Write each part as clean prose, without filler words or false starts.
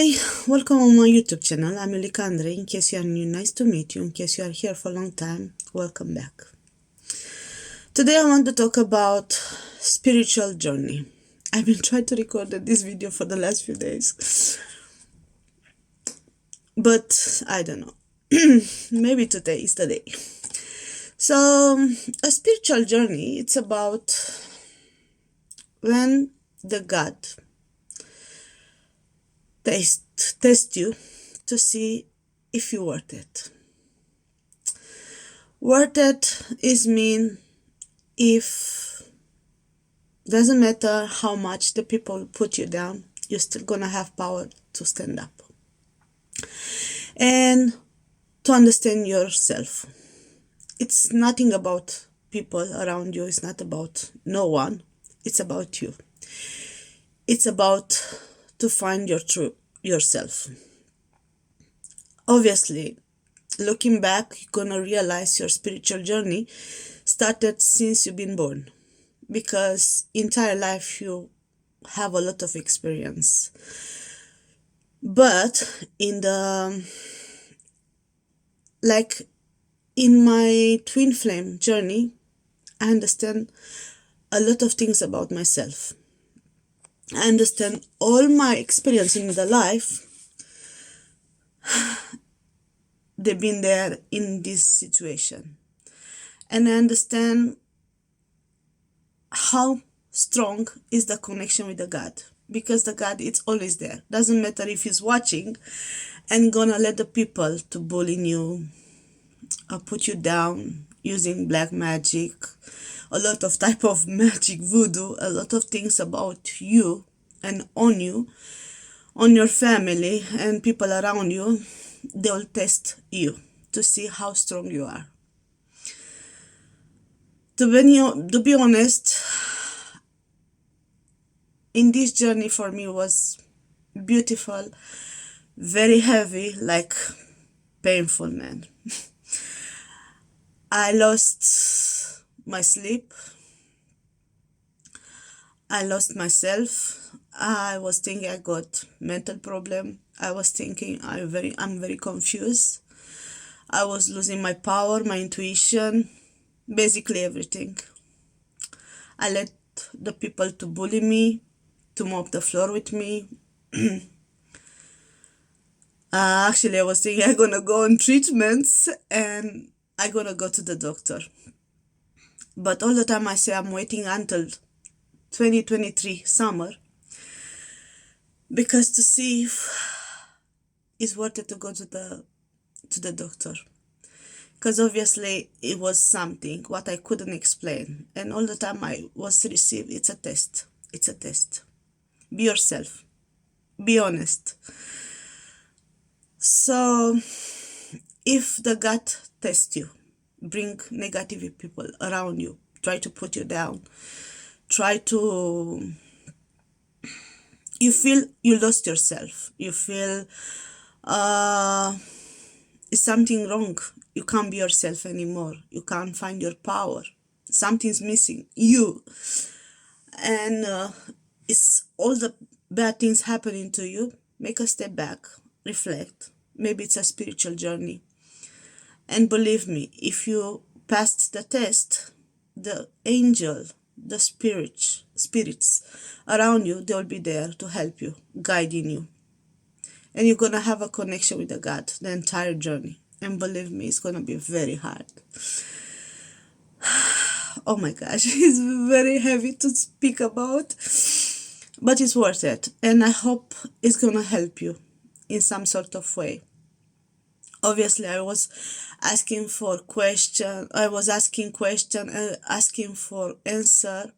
Hi, welcome on my YouTube channel. I'm Yulikandre. In case you are new, nice to meet you. In case you are here for a long time, welcome back. Today I want to talk about spiritual journey. I've been trying to record this video for the last few days, but I don't know. Maybe today is the day. So, a spiritual journey, it's about when the God test you to see if you're worth it. Worth it is mean if doesn't matter how much the people put you down, you're still gonna have power to stand up and to understand yourself. It's nothing about people around you. It's not about no one. It's about you. It's about to find your true yourself. Obviously, looking back, you're gonna realize your spiritual journey started since you've been born, because entire life you have a lot of experience. But in my twin flame journey, I understand a lot of things about myself. I understand all my experience in the life. They've been there in this situation. And I understand how strong is the connection with the God. Because the God is always there. Doesn't matter if he's watching and gonna let the people to bully you or put you down using black magic, a lot of type of magic, voodoo, a lot of things about you and on you, on your family and people around you. They'll test you to see how strong you are. To be honest, in this journey for me was beautiful, very heavy, like painful, man. I lost my sleep. I lost myself. I was thinking I got mental problem. I was thinking I'm very confused. I was losing my power, my intuition, basically everything. I let the people to bully me, to mop the floor with me. Actually, I was thinking I'm gonna go on treatments and I'm gonna go to the doctor. But all the time I say I'm waiting until 2023 summer, because to see if it's worth it to go to the doctor. Because obviously it was something what I couldn't explain. And all the time I was received, it's a test. It's a test. Be yourself. Be honest. So if the God tests you, bring negative people around you, try to put you down, you feel you lost yourself, you feel is something wrong, you can't be yourself anymore, you can't find your power, something's missing you, and it's all the bad things happening to you. Make a step back, reflect. Maybe it's a spiritual journey, and believe me, if you passed the test, the angel, the spirits around you, they'll be there to help you, guiding you. And you're going to have a connection with the God the entire journey. And believe me, it's going to be very hard. Oh my gosh, it's very heavy to speak about. But it's worth it. And I hope it's going to help you in some sort of way. Obviously, I was asking for question. I was asking question, asking for answer.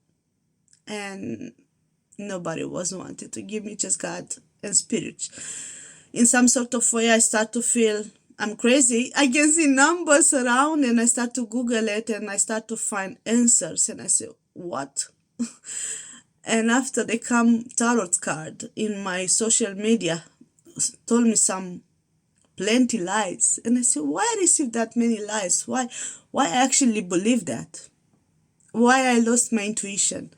And nobody was wanting to give me, just God and spirit. In some sort of way, I start to feel I'm crazy. I can see numbers around and I start to Google it and I start to find answers. And I say, what? And after they come tarot card in my social media, told me some plenty lies. And I said, why I received that many lies? Why I actually believe that? Why I lost my intuition?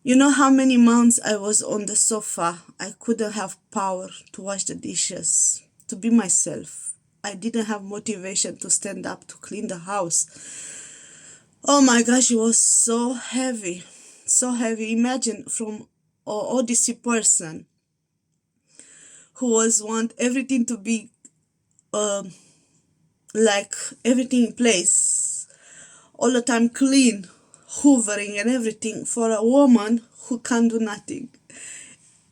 You know how many months I was on the sofa? I couldn't have power to wash the dishes, to be myself. I didn't have motivation to stand up to clean the house. Oh my gosh, it was so heavy. So heavy. Imagine from an Odyssey person who was want everything to be like everything in place, all the time clean, hoovering and everything, for a woman who can't do nothing.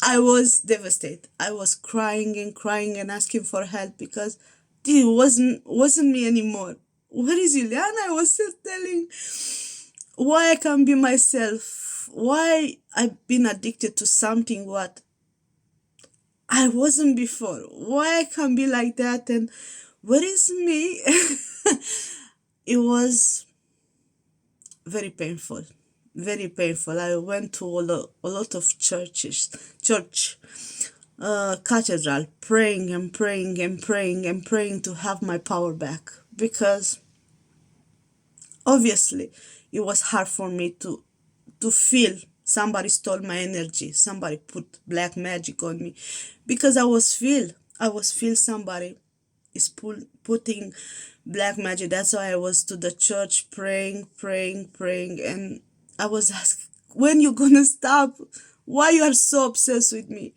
I was devastated. I was crying and asking for help because it wasn't me anymore. Where is Juliana? I was still telling why I can't be myself. Why I've been addicted to something what I wasn't before. Why I can't be like that, and where is me? It was very painful. Very painful. I went to a lot of church, cathedral, praying and praying and praying and praying to have my power back, because obviously it was hard for me to feel somebody stole my energy, somebody put black magic on me, because I was feel somebody is putting black magic. That's why I was to the church praying, and I was asked, when you gonna stop? Why you are so obsessed with me?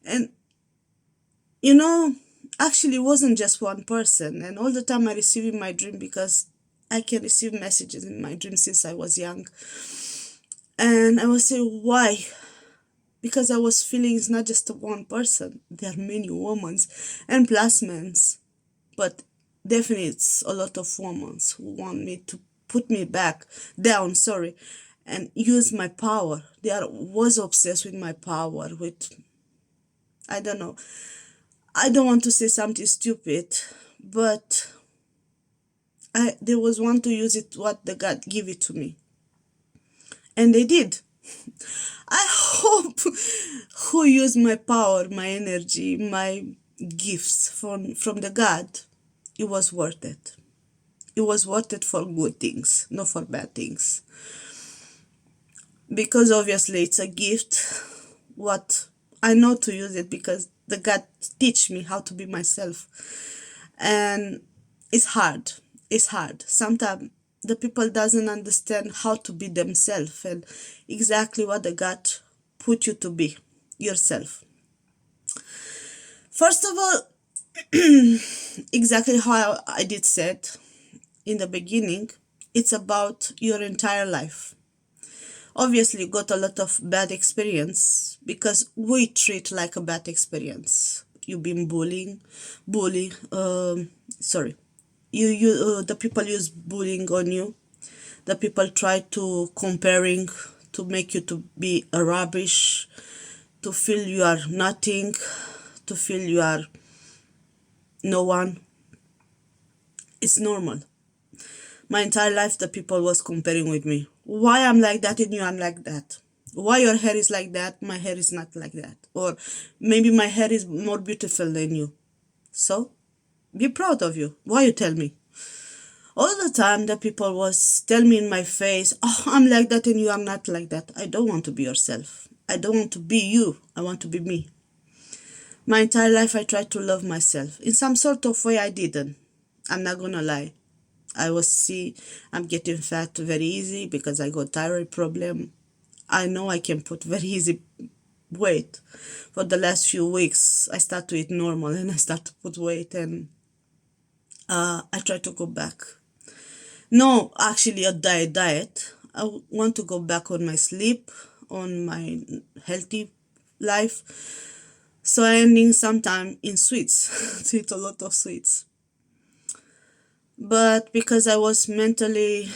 And you know, actually it wasn't just one person, and all the time I receive in my dream, because I can receive messages in my dream since I was young. And I was saying, why? Because I was feeling it's not just one person, there are many women and plus men, but definitely it's a lot of women who want me to put me back down, sorry, and use my power. Was obsessed with my power, with, I don't know, I don't want to say something stupid, but they was want to use it what the God give it to me, and they did. I hope who use my power, my energy, my gifts from the God, it was worth it. It was worth it for good things, not for bad things. Because obviously it's a gift. What I know to use it, because the God teach me how to be myself. And it's hard. It's hard. Sometimes the people doesn't understand how to be themselves and exactly what the God put you to be yourself. First of all, exactly how I did said in the beginning, it's about your entire life. Obviously, you got a lot of bad experience, because we treat like a bad experience. You've been sorry. The people use bullying on you. The people try to comparing to make you to be a rubbish, to feel you are nothing, to feel you are no one. It's normal. My entire life the people was comparing with me. Why I'm like that and you are like that? Why your hair is like that, my hair is not like that? Or maybe my hair is more beautiful than you. So, be proud of you. Why you tell me? All the time the people was tell me in my face, oh, I'm like that and you are not like that. I don't want to be yourself. I don't want to be you. I want to be me. My entire life I tried to love myself. In some sort of way I didn't. I'm not gonna lie. I'm getting fat very easy because I got thyroid problem. I know I can put very easy weight. For the last few weeks, I start to eat normal and I start to put weight, and I try to go back. No, actually a diet. I want to go back on my sleep, on my healthy life. So I ending sometime in sweets, to eat a lot of sweets. But because I was mentally,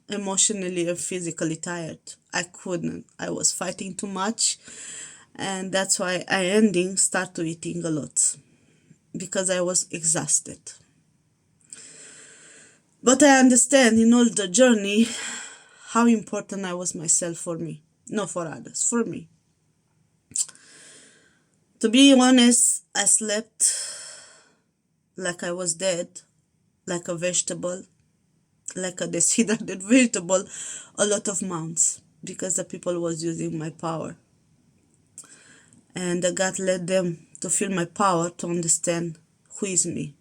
emotionally, and physically tired, I couldn't. I was fighting too much, and that's why I start to eating a lot, because I was exhausted. But I understand in all the journey how important I was myself for me, not for others, for me. To be honest, I slept like I was dead, like a vegetable, like a dehydrated vegetable, a lot of months. because the people was using my power. And God led them to feel my power to understand who is me.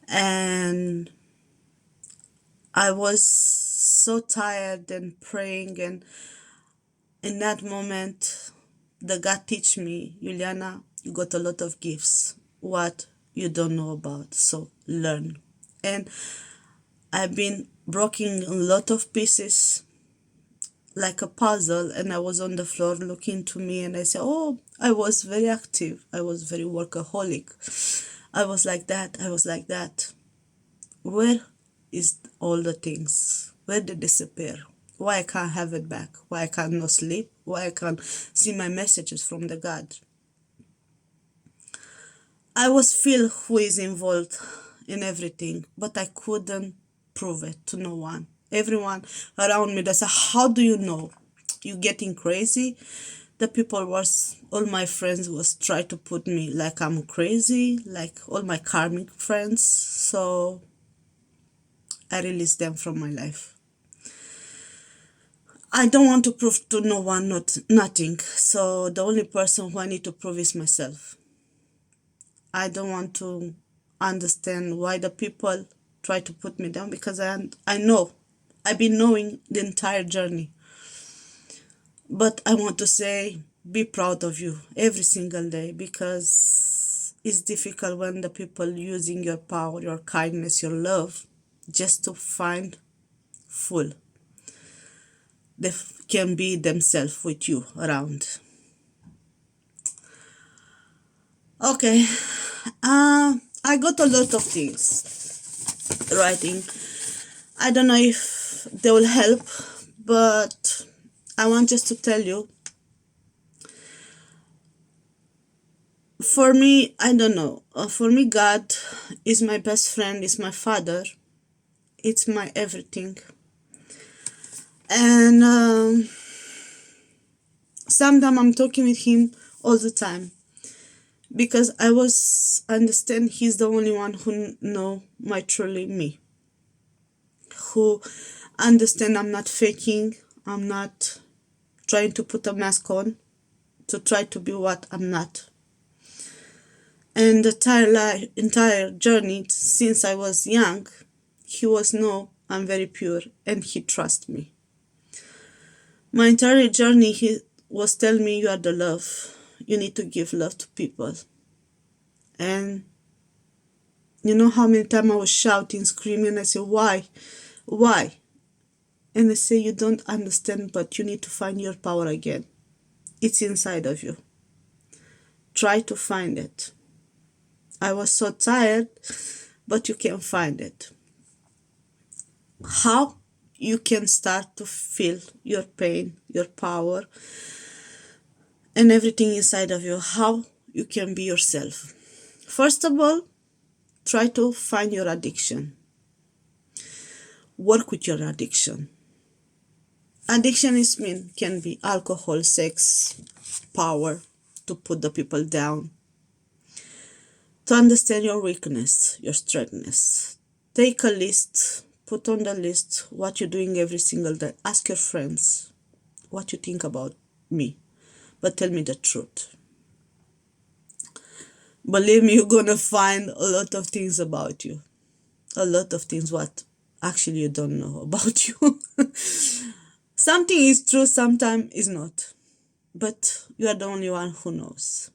And I was so tired and praying, and in that moment, the God teach me, Juliana, you got a lot of gifts, what you don't know about, so learn. And I've been breaking a lot of pieces like a puzzle, and I was on the floor looking to me, and I said, oh, I was very active, I was very workaholic, I was like that, I was like that. Where is all the things? Where did they disappear? Why I can't have it back? Why I can't not sleep? Why I can't see my messages from the God? I was feel who is involved in everything, but I couldn't prove it to no one. Everyone around me, they said, how do you know? You getting crazy? The people was, all my friends was try to put me like I'm crazy, like all my karmic friends. So I released them from my life. I don't want to prove to no one nothing. So the only person who I need to prove is myself. I don't want to understand why the people try to put me down, because I know. I've been knowing the entire journey. But I want to say, be proud of you every single day, because it's difficult when the people using your power, your kindness, your love, just to find full. They can be themselves with you around. Okay, I got a lot of things writing. I don't know if they will help, but I want just to tell you, for me, I don't know, for me, God is my best friend, is my father, it's my everything. And sometimes I'm talking with him all the time, because I was understand he's the only one who know my truly me, who understand I'm not faking, I'm not trying to put a mask on to try to be what I'm not. And the entire journey since I was young, he was no, I'm very pure, and he trusts me. My entire journey, he was telling me, you are the love, you need to give love to people. And you know how many times I was shouting, screaming, I said, why? And they say, you don't understand, but you need to find your power again. It's inside of you. Try to find it. I was so tired, but you can find it. How? You can start to feel your pain, your power, and everything inside of you. How you can be yourself. First of all, try to find your addiction. Work with your addiction. Addiction can be alcohol, sex, power, to put the people down. To understand your weakness, your strengthness. Take a list, put on the list what you're doing every single day. Ask your friends what you think about me, but tell me the truth. Believe me, you're gonna find a lot of things about you. A lot of things what actually you don't know about you. Something is true, sometimes is not. But you are the only one who knows.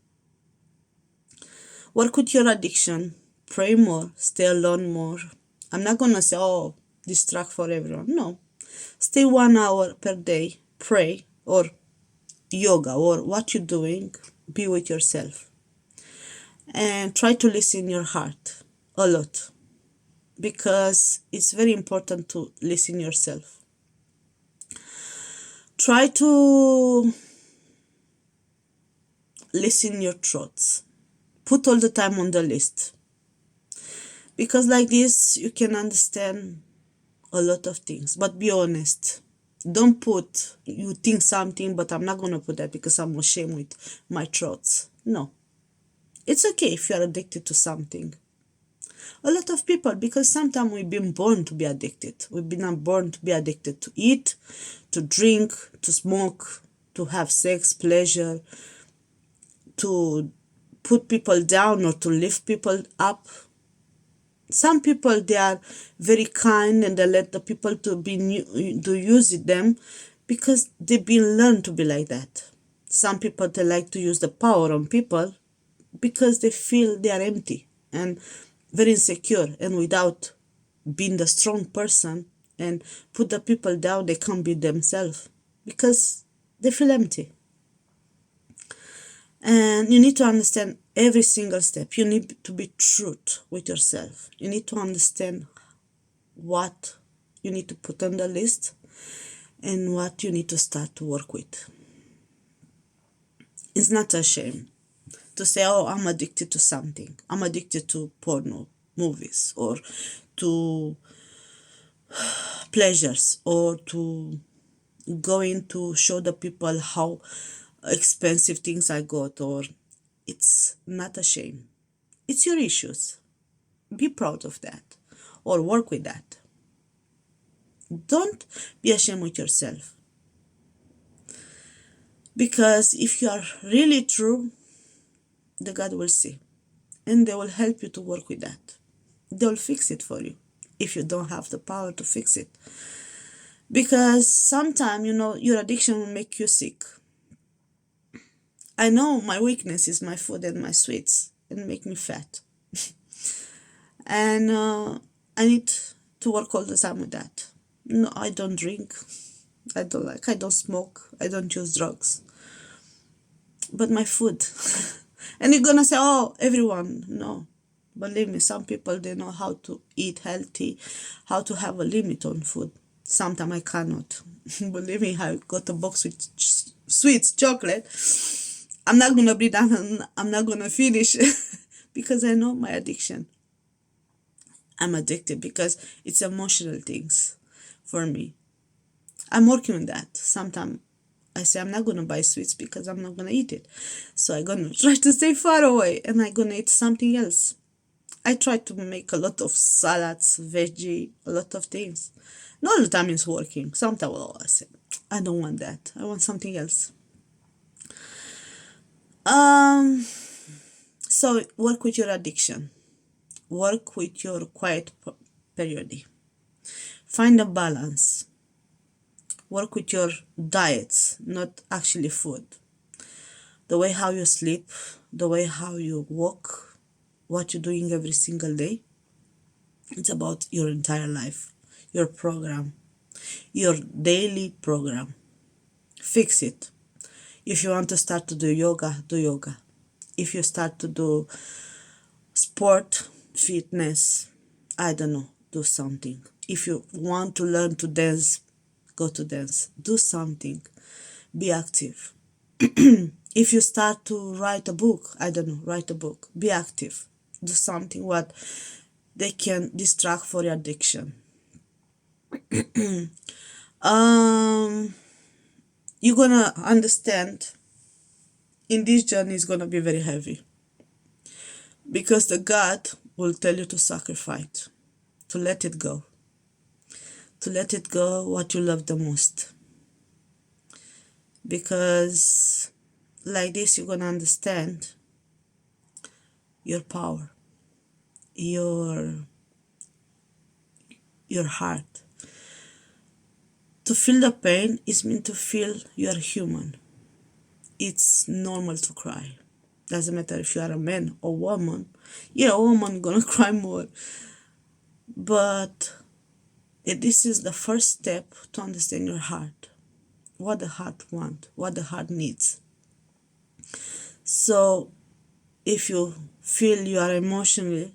Work with your addiction. Pray more. Stay alone more. I'm not gonna say, oh, distract for everyone. No. Stay 1 hour per day. Pray or yoga or what you're doing. Be with yourself. And try to listen your heart a lot, because it's very important to listen yourself. Try to listen your thoughts. Put all the time on the list, because like this you can understand a lot of things. But be honest. Don't put, you think something, but I'm not going to put that because I'm ashamed with my thoughts. No. It's okay if you're addicted to something. A lot of people, because sometimes we've been born to be addicted. We've been born to be addicted to eat, to drink, to smoke, to have sex, pleasure, to put people down or to lift people up. Some people, they are very kind and they let the people to use them because they've been learned to be like that. Some people, they like to use the power on people because they feel they are empty and very insecure, and without being the strong person and put the people down, they can't be themselves because they feel empty. And you need to understand every single step. You need to be truth with yourself. You need to understand what you need to put on the list and what you need to start to work with. It's not a shame to say, oh, I'm addicted to something. I'm addicted to porno, movies, or to pleasures, or to going to show the people how expensive things I got, or it's not a shame. It's your issues. Be proud of that or work with that. Don't be ashamed with yourself. Because if you are really true, the God will see. And they will help you to work with that. They will fix it for you if you don't have the power to fix it. Because sometimes, your addiction will make you sick. I know my weakness is my food and my sweets and make me fat. And I need to work all the time with that. No, I don't drink. I don't smoke. I don't use drugs. But my food. And you're gonna say, oh, everyone. No. Believe me, some people, they know how to eat healthy, how to have a limit on food. Sometimes I cannot. Believe me, I got a box with sweets, chocolate. I'm not gonna be done and I'm not gonna finish because I know my addiction. I'm addicted because it's emotional things for me. I'm working on that. Sometimes I say I'm not gonna buy sweets because I'm not gonna eat it. So I'm gonna try to stay far away and I'm gonna eat something else. I try to make a lot of salads, veggie, a lot of things. Not all the time it's working. Sometimes I say, I don't want that. I want something else. So work with your addiction. Work with your quiet period. Find a balance. Work with your diets, not actually food. The way how you sleep, the way how you walk, what you're doing every single day. It's about your entire life, your program, your daily program. Fix it. If you want to start to do yoga, do yoga. If you start to do sport, fitness, I don't know, do something. If you want to learn to dance, go to dance. Do something. Be active. If you start to write a book, I don't know, write a book. Be active. Do something what they can distract for your addiction. You're gonna understand in this journey is gonna be very heavy. Because the God will tell you to sacrifice, to let it go. To let it go what you love the most. Because like this you're gonna understand your power, your heart. To feel the pain is meant to feel you are human. It's normal to cry. Doesn't matter if you are a man or woman. Yeah, a woman gonna cry more. But this is the first step to understand your heart. What the heart wants, what the heart needs. So if you feel you are emotionally,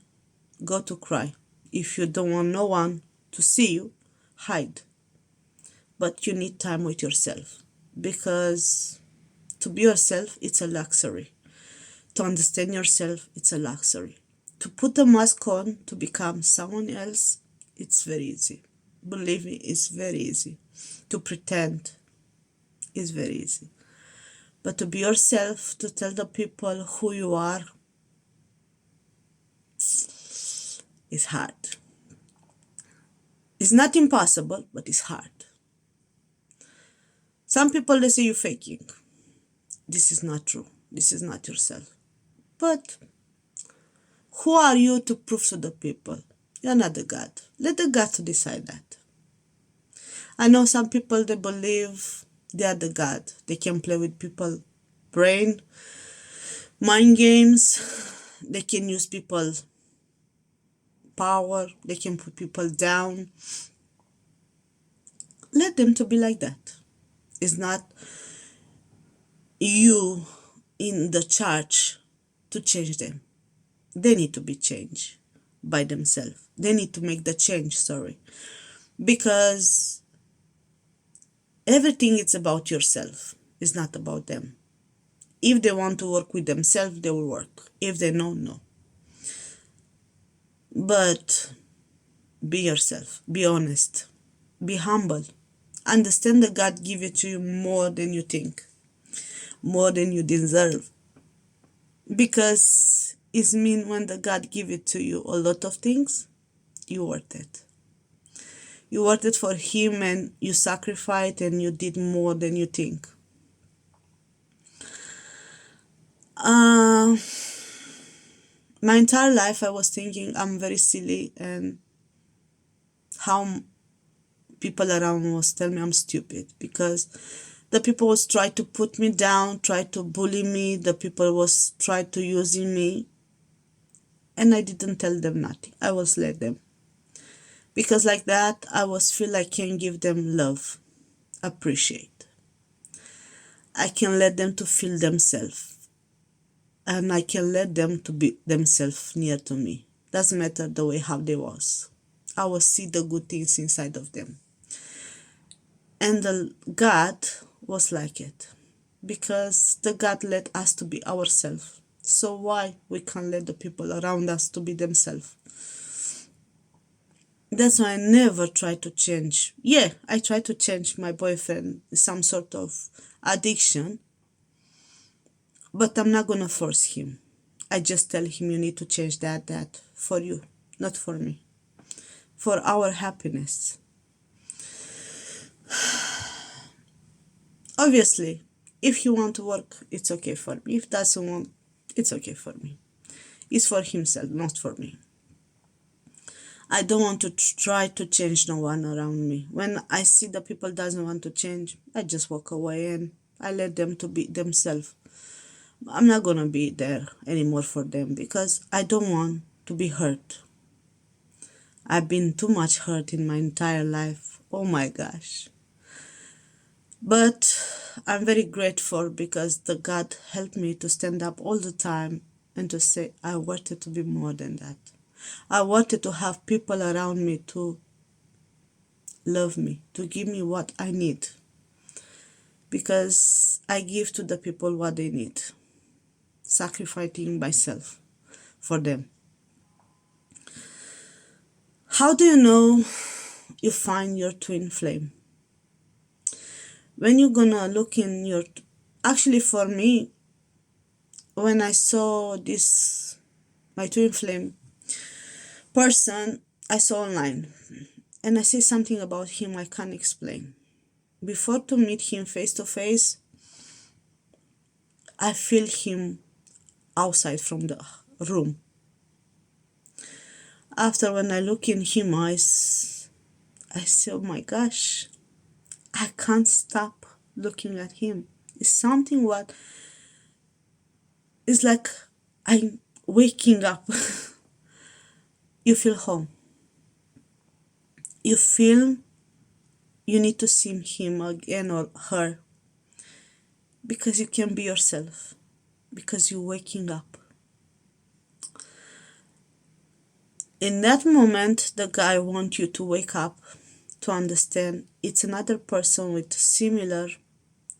go to cry. If you don't want no one to see you, hide. But you need time with yourself. Because to be yourself, it's a luxury. To understand yourself, it's a luxury. To put a mask on to become someone else, it's very easy. Believe me, it's very easy. To pretend is very easy. But to be yourself, to tell the people who you are, It's hard. It's not impossible, but it's hard. Some people, they say you're faking. This is not true. This is not yourself. But who are you to prove to the people? You're not the God. Let the God to decide that. I know some people, they believe they are the God. They can play with people's brain, mind games. They can use people's power. They can put people down. Let them to be like that. It's not you in the church to change them. They need to be changed by themselves. They need to make the change, because everything is about yourself. It's not about them. If they want to work with themselves, they will work. If they don't, no. But be yourself. Be honest. Be humble. Understand that God give it to you more than you think, more than you deserve. Because it means when the God give it to you a lot of things, you worth it. You worth it for Him, and you sacrificed and you did more than you think. My entire life I was thinking I'm very silly, and how people around was telling me I'm stupid, because the people was try to put me down, try to bully me, the people was try to using me, and I didn't tell them nothing. I was let them, because like that I was feel I can give them love, appreciate. I can let them to feel themselves, and I can let them to be themselves near to me. Doesn't matter the way how they was. I will see the good things inside of them. And the God was like it, because the God let us to be ourselves. So why we can't let the people around us to be themselves? That's why I never try to change. Yeah, I try to change my boyfriend, some sort of addiction, but I'm not gonna force him. I just tell him, you need to change that for you, not for me, for our happiness. Obviously, if he want to work, it's okay for me. If doesn't want, it's okay for me. It's for himself, not for me. I don't want to try to change no one around me. When I see the people doesn't want to change, I just walk away and I let them to be themselves. I'm not gonna be there anymore for them, because I don't want to be hurt. I've been too much hurt in my entire life. Oh my gosh. But I'm very grateful, because the God helped me to stand up all the time and to say I wanted to be more than that. I wanted to have people around me to love me, to give me what I need, because I give to the people what they need, sacrificing myself for them. How do you know you find your twin flame? When you're gonna look in your... Actually, for me, when I saw this, my twin flame person, I saw online, and I see something about him I can't explain. Before to meet him face to face, I feel him outside from the room. After, when I look in him eyes, I say, oh my gosh, I can't stop looking at him. It's something what is like I'm waking up. You feel home. You feel you need to see him again or her, because you can be yourself, because you're waking up. In that moment, the guy wants you to wake up, to understand it's another person with similar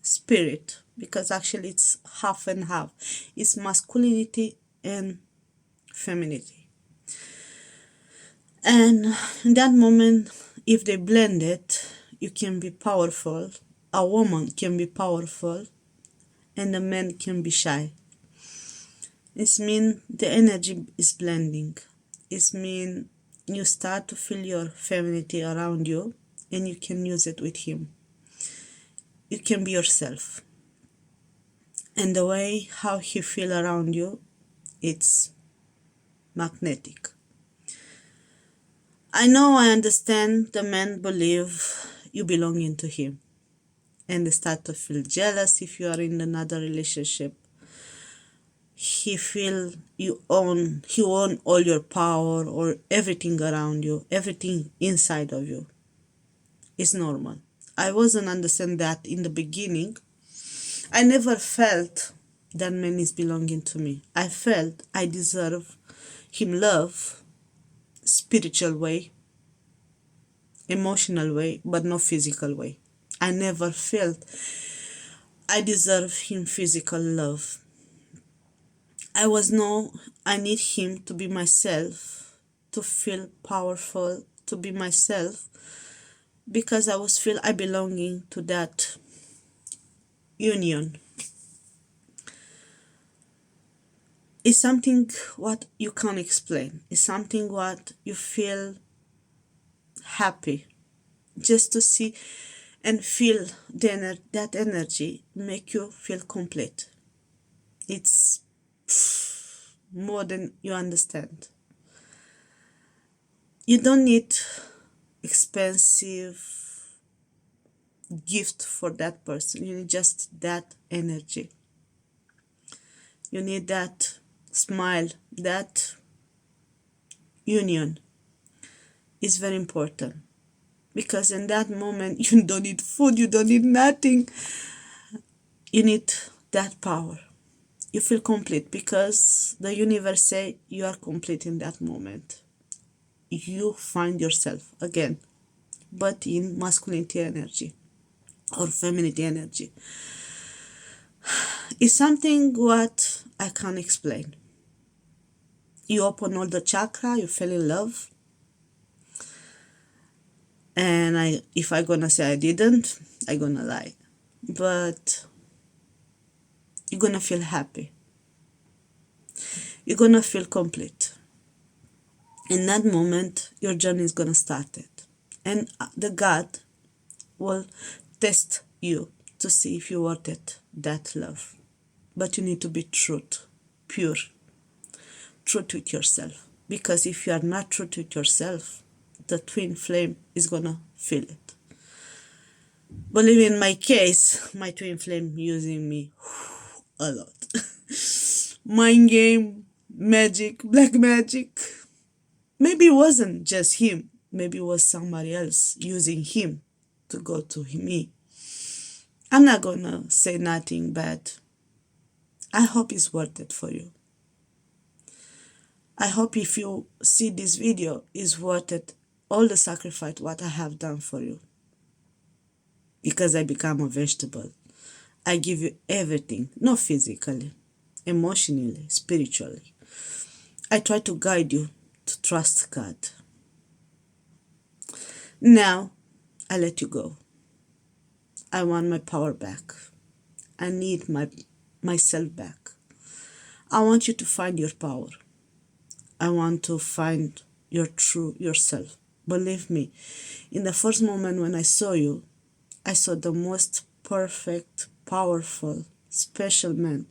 spirit, because actually it's half and half. It's masculinity and femininity. And in that moment, if they blend it, you can be powerful. A woman can be powerful, and a man can be shy. It means the energy is blending. It means you start to feel your femininity around you, and you can use it with him. You can be yourself. And the way how he feel around you, it's magnetic. I know, I understand the men believe you belonging to him, and they start to feel jealous if you are in another relationship. He feel he own all your power or everything around you, everything inside of you. It's normal. I wasn't understand that in the beginning. I never felt that man is belonging to me. I felt I deserve him love, spiritual way, emotional way, but not physical way. I never felt I deserve him physical love. I need him to be myself, to feel powerful, to be myself, because I was feel I belonging to that union. It's something what you can't explain. It's something what you feel happy just to see and feel that energy make you feel complete. It's more than you understand. You don't need expensive gift for that person. You need just that energy. You need that smile, that union is very important, because in that moment you don't need food, you don't need nothing. You need that power. You feel complete because the universe say you are complete in that moment. You find yourself again, but in masculinity energy or femininity energy. It's something what I can't explain. You open all the chakra, you fell in love. And if I gonna say I didn't, I gonna lie. But you're gonna feel happy. You're gonna feel complete. In that moment, your journey is gonna start it. And the God will test you to see if you worth it, that love. But you need to be truth, pure, truth with yourself. Because if you are not true with yourself, the twin flame is gonna feel it. Believe in my case, my twin flame using me a lot. Mind game, magic, black magic. Maybe it wasn't just him. Maybe it was somebody else using him to go to me. I'm not gonna say nothing bad. I hope it's worth it for you. I hope if you see this video, it's worth it, all the sacrifice what I have done for you. Because I become a vegetable. I give you everything, not physically, emotionally, spiritually. I try to guide you to trust God. Now, I let you go. I want my power back. I need myself back. I want you to find your power. I want to find your true yourself. Believe me, in the first moment when I saw you, I saw the most perfect, powerful, special man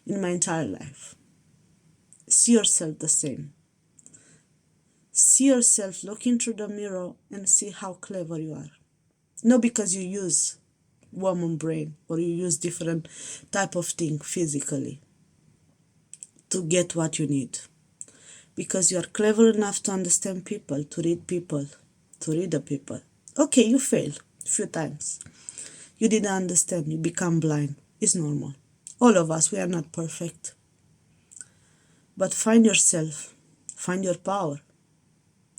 in my entire life. See yourself the same. See yourself, look into the mirror and see how clever you are. Not because you use woman brain or you use different type of thing physically to get what you need. Because you are clever enough to understand people, to read the people. Okay, you fail a few times. You didn't understand, you become blind. It's normal. All of us, we are not perfect. But find yourself, find your power.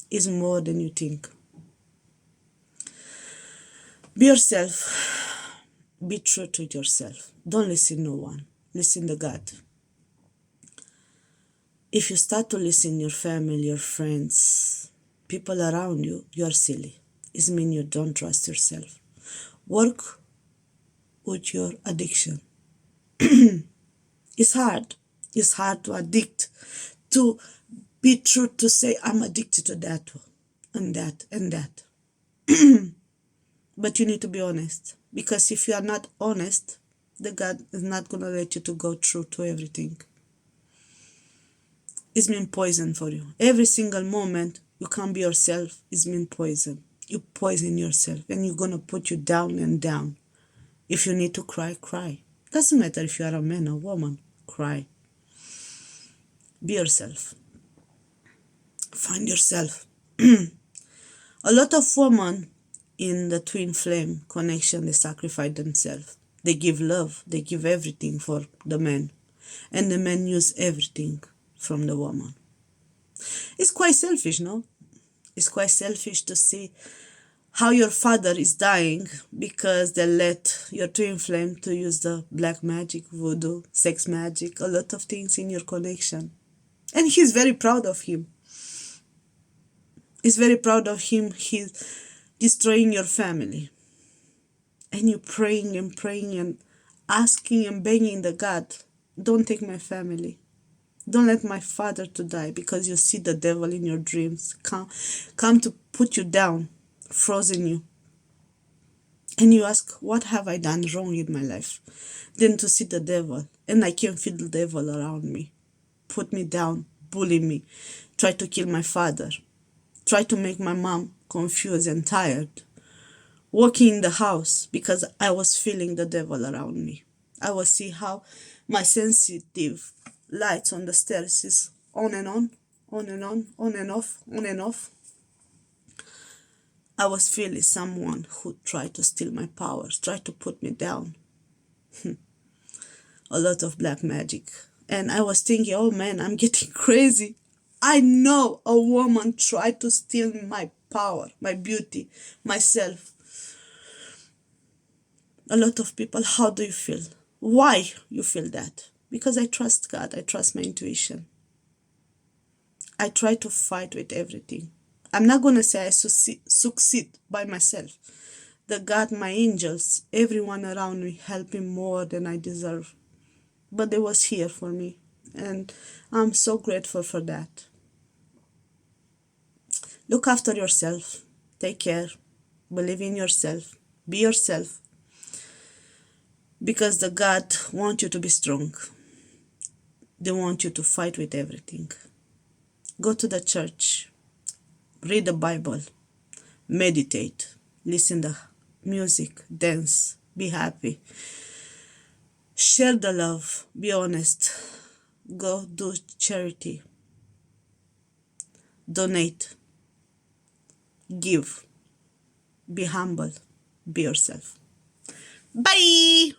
It's more than you think. Be yourself. Be true to yourself. Don't listen to no one. Listen to God. If you start to listen your family, your friends, people around you, you are silly. It means you don't trust yourself. Work with your addiction. It's hard. It's hard to addict, to Be true to say, I'm addicted to that and that and that. But you need to be honest. Because if you are not honest, the God is not going to let you to go through to everything. It's been poison for you. Every single moment you can't be yourself is been poison. You poison yourself and you're going to put you down and down. If you need to cry, cry. Doesn't matter if you are a man or woman. Cry. Be yourself. Find yourself. A lot of women in the twin flame connection, they sacrifice themselves. They give love. They give everything for the man. And the man use everything from the woman. It's quite selfish, no? It's quite selfish to see how your father is dying because they let your twin flame to use the black magic, voodoo, sex magic, a lot of things in your connection. And he's very proud of him. He's very proud of him. He's destroying your family. And you're praying and asking and begging the God, don't take my family. Don't let my father to die, because you see the devil in your dreams come to put you down, frozen you. And you ask, what have I done wrong in my life? Then to see the devil, and I can feel the devil around me, put me down, bully me, try to kill my father, try to make my mom confused and tired, walking in the house because I was feeling the devil around me. I was see how my sensitive lights on the stairs is on and on, on and on, on and off, on and off. I was feeling someone who tried to steal my powers, tried to put me down. A lot of black magic. And I was thinking, oh man, I'm getting crazy. I know a woman tried to steal my power, my beauty, myself. A lot of people, how do you feel? Why you feel that? Because I trust God. I trust my intuition. I try to fight with everything. I'm not going to say I succeed by myself. The God, my angels, everyone around me helping more than I deserve. But they was here for me. And I'm so grateful for that. Look after yourself. Take care. Believe in yourself. Be yourself. Because the God wants you to be strong. They want you to fight with everything. Go to the church. Read the Bible. Meditate. Listen to music. Dance. Be happy. Share the love. Be honest. Go do charity. Donate. Give. Be humble. Be yourself. Bye!